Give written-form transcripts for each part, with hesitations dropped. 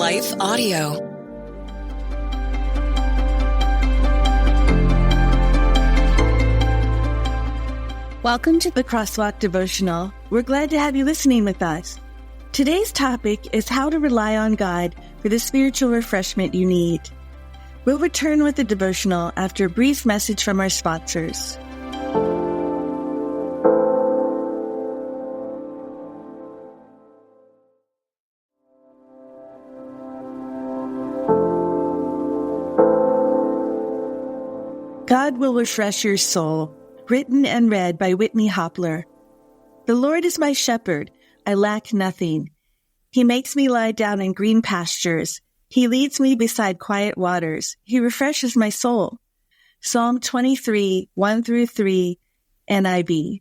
Life Audio. Welcome to the Crosswalk Devotional. We're glad to have you listening with us. Today's topic is how to rely on God for the spiritual refreshment you need. We'll return with the devotional after a brief message from our sponsors. God will refresh your soul. Written and read by Whitney Hopler. The Lord is my shepherd, I lack nothing. He makes me lie down in green pastures. He leads me beside quiet waters. He refreshes my soul. Psalm 23, 1-3, NIV.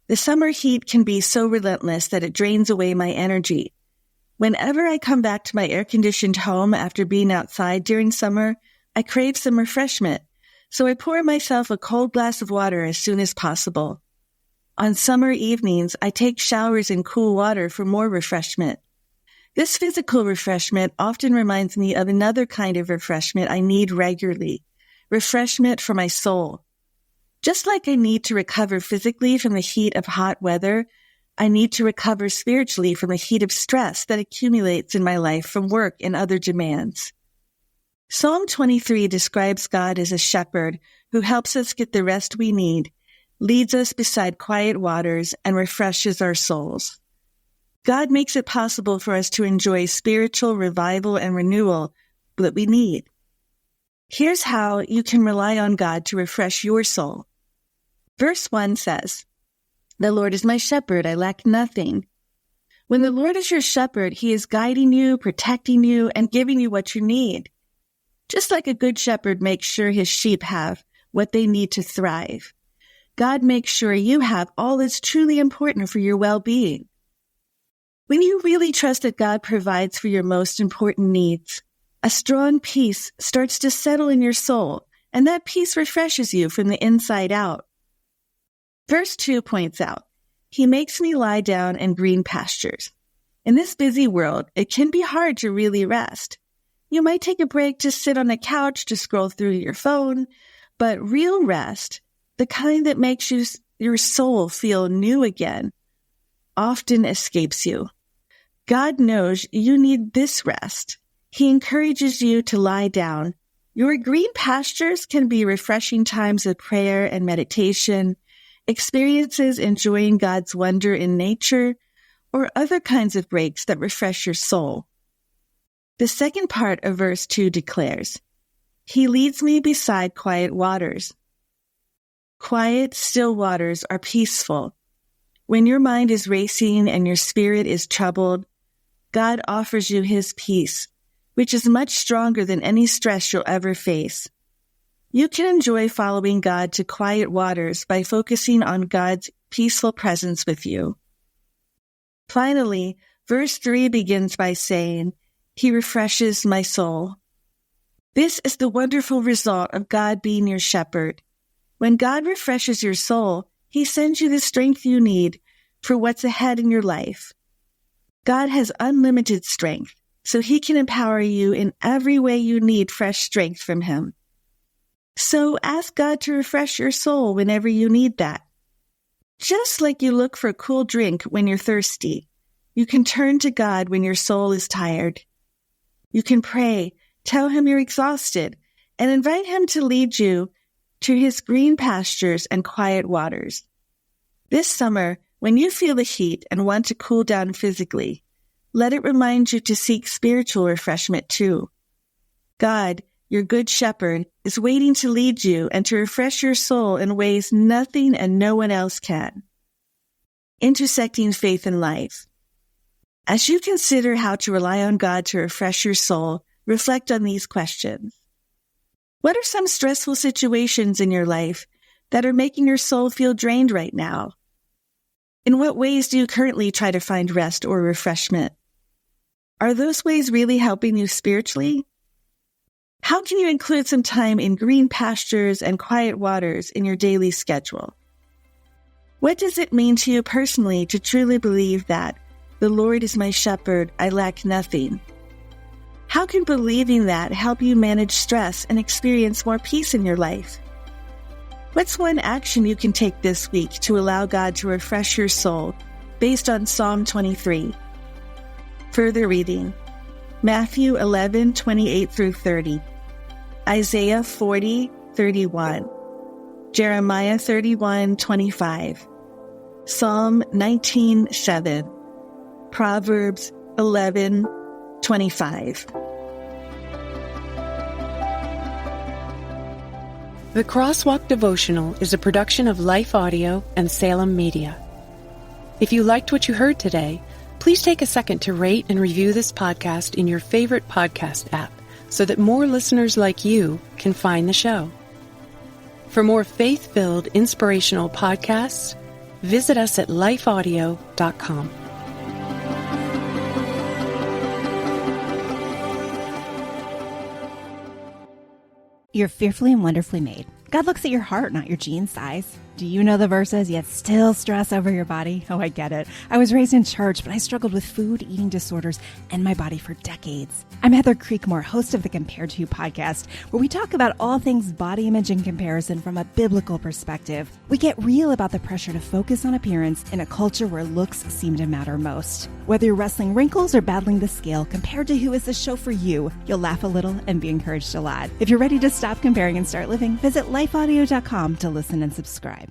The summer heat can be so relentless that it drains away my energy. Whenever I come back to my air-conditioned home after being outside during summer, I crave some refreshment. So I pour myself a cold glass of water as soon as possible. On summer evenings, I take showers in cool water for more refreshment. This physical refreshment often reminds me of another kind of refreshment I need regularly, refreshment for my soul. Just like I need to recover physically from the heat of hot weather, I need to recover spiritually from the heat of stress that accumulates in my life from work and other demands. Psalm 23 describes God as a shepherd who helps us get the rest we need, leads us beside quiet waters, and refreshes our souls. God makes it possible for us to enjoy spiritual revival and renewal that we need. Here's how you can rely on God to refresh your soul. Verse 1 says, "The Lord is my shepherd, I lack nothing." When the Lord is your shepherd, He is guiding you, protecting you, and giving you what you need. Just like a good shepherd makes sure his sheep have what they need to thrive, God makes sure you have all that's truly important for your well-being. When you really trust that God provides for your most important needs, a strong peace starts to settle in your soul, and that peace refreshes you from the inside out. Verse 2 points out, "He makes me lie down in green pastures." In this busy world, it can be hard to really rest. You might take a break to sit on a couch to scroll through your phone, but real rest, the kind that makes your soul feel new again, often escapes you. God knows you need this rest. He encourages you to lie down. Your green pastures can be refreshing times of prayer and meditation, experiences enjoying God's wonder in nature, or other kinds of breaks that refresh your soul. The second part of verse 2 declares, "He leads me beside quiet waters." Quiet, still waters are peaceful. When your mind is racing and your spirit is troubled, God offers you His peace, which is much stronger than any stress you'll ever face. You can enjoy following God to quiet waters by focusing on God's peaceful presence with you. Finally, verse 3 begins by saying, "He refreshes my soul." This is the wonderful result of God being your shepherd. When God refreshes your soul, He sends you the strength you need for what's ahead in your life. God has unlimited strength, so He can empower you in every way you need fresh strength from Him. So ask God to refresh your soul whenever you need that. Just like you look for a cool drink when you're thirsty, you can turn to God when your soul is tired. You can pray, tell Him you're exhausted, and invite Him to lead you to His green pastures and quiet waters. This summer, when you feel the heat and want to cool down physically, let it remind you to seek spiritual refreshment too. God, your good shepherd, is waiting to lead you and to refresh your soul in ways nothing and no one else can. Intersecting faith and life. As you consider how to rely on God to refresh your soul, reflect on these questions. What are some stressful situations in your life that are making your soul feel drained right now? In what ways do you currently try to find rest or refreshment? Are those ways really helping you spiritually? How can you include some time in green pastures and quiet waters in your daily schedule? What does it mean to you personally to truly believe that the Lord is my shepherd, I lack nothing? How can believing that help you manage stress and experience more peace in your life? What's one action you can take this week to allow God to refresh your soul based on Psalm 23? Further reading: Matthew 11:28 through 30, Isaiah 40:31, Jeremiah 31:25, Psalm 19:7, Proverbs 11:25. The Crosswalk Devotional is a production of Life Audio and Salem Media. If you liked what you heard today, please take a second to rate and review this podcast in your favorite podcast app so that more listeners like you can find the show. For more faith-filled, inspirational podcasts, visit us at lifeaudio.com. You're fearfully and wonderfully made. God looks at your heart, not your jean size. Do you know the verses, yet still stress over your body? Oh, I get it. I was raised in church, but I struggled with food, eating disorders, and my body for decades. I'm Heather Creekmore, host of the Compared to You podcast, where we talk about all things body image and comparison from a biblical perspective. We get real about the pressure to focus on appearance in a culture where looks seem to matter most. Whether you're wrestling wrinkles or battling the scale, Compared to You is the show for you. You'll laugh a little and be encouraged a lot. If you're ready to stop comparing and start living, visit lifeaudio.com to listen and subscribe.